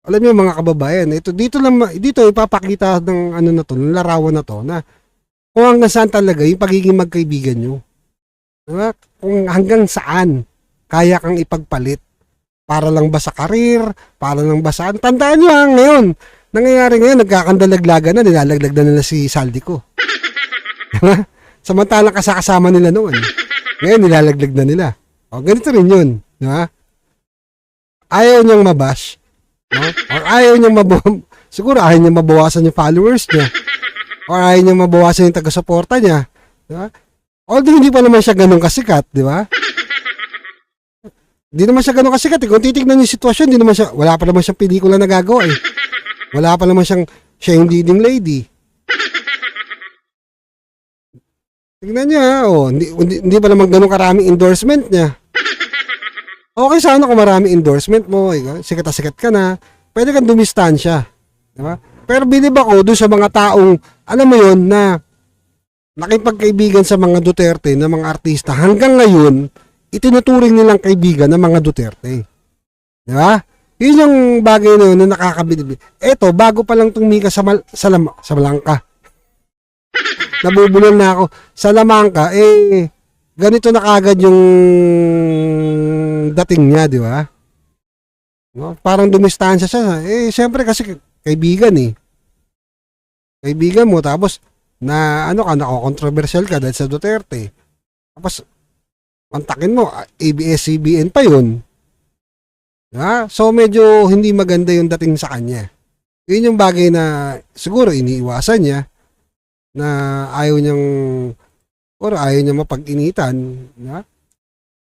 Alam niyo mga kababayan, dito ipapakita ng ano na to, ng larawan na to na kung hanggang saan talaga yung pagiging magkaibigan niyo. Diba? Kung hanggang saan kaya kang ipagpalit. Para lang ba sa karir, para lang ba sa... Tandaan niyo ngayon, nangyayari ngayon, nagkakandalaglagan na, nilalaglag na nila si Saldi ko. Diba? Samantalang kasama nila noon. Ngayon, nilalaglag na nila. O, ganito rin yun. Diba? Ayaw niyang mabash. No? Or ayaw niyang siguro ayaw niyang mabawasan yung followers niya. Or ayaw niyang mabawasan yung taga-suporta niya. Diba? Although hindi pa naman siya ganun kasikat, di ba? Hindi naman siya ganun kasikat. Kung titignan yung sitwasyon, wala pa naman siyang pelikula na gagawa eh. Wala pa naman siya yung leading lady. Tignan niya, hindi pa naman ganun karaming endorsement niya. Okay sana kung marami endorsement mo, sikat na sikat ka na, pwede kang dumistansya. Diba? Pero bilib ako doon sa mga taong, alam mo yun, na nakipagkaibigan sa mga Duterte na mga artista, hanggang ngayon, itinuturing nilang kaibigan ng mga Duterte. Diba? Yun yung bagay na yun na nakakabilib. Eto, bago pa lang tumika sa Malangka. Nabubulol na ako. Sa Lamangka, ganito na kagad yung dating niya, di ba? No? Parang dumistansya siya. Siyempre kasi kaibigan eh. Kaibigan mo, tapos nako-controversial ka dahil sa Duterte. Tapos, mantakin mo, ABS-CBN pa yun. Diba? So, medyo hindi maganda yung dating sa kanya. Yun yung bagay na siguro iniiwasan niya na ayaw niyang mapag-initan. Diba?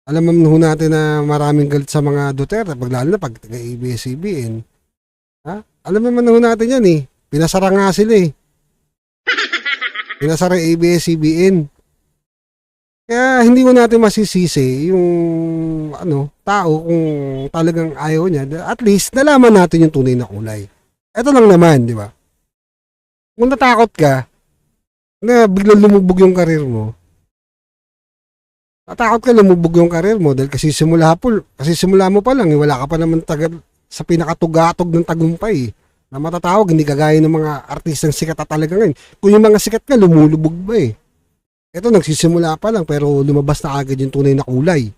Alam mo natin na maraming galit sa mga Duterte, lalo na pag ABS-CBN. Alam naman natin yan eh. Pinasara nga sila eh. Pinasara ABS-CBN. Kaya hindi ko natin masisisi yung tao kung talagang ayaw niya. At least nalaman natin yung tunay na kulay. Ito lang naman, di ba? Kung natakot ka na biglang lumubog yung karir mo, dahil kasi simula mo pa lang, wala ka pa naman sa pinakatugatog ng tagumpay na matatawag, hindi kagaya ng mga artistang sikat na talaga ngayon. Kung yung mga sikat ka, lumulubog ba eh. Ito, nagsisimula pa lang pero lumabas na agad yung tunay na kulay.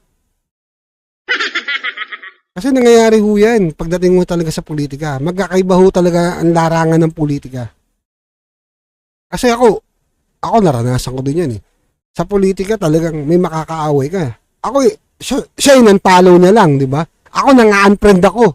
Kasi nangyayari ho yan pagdating mo talaga sa politika. Magkakaiba ho talaga ang larangan ng politika. Kasi ako naranasan ko din yan eh. Sa politika talagang may makakaaway ka. Ako siya yung nanpalo niya lang, di ba? Ako nang-unfriend ako.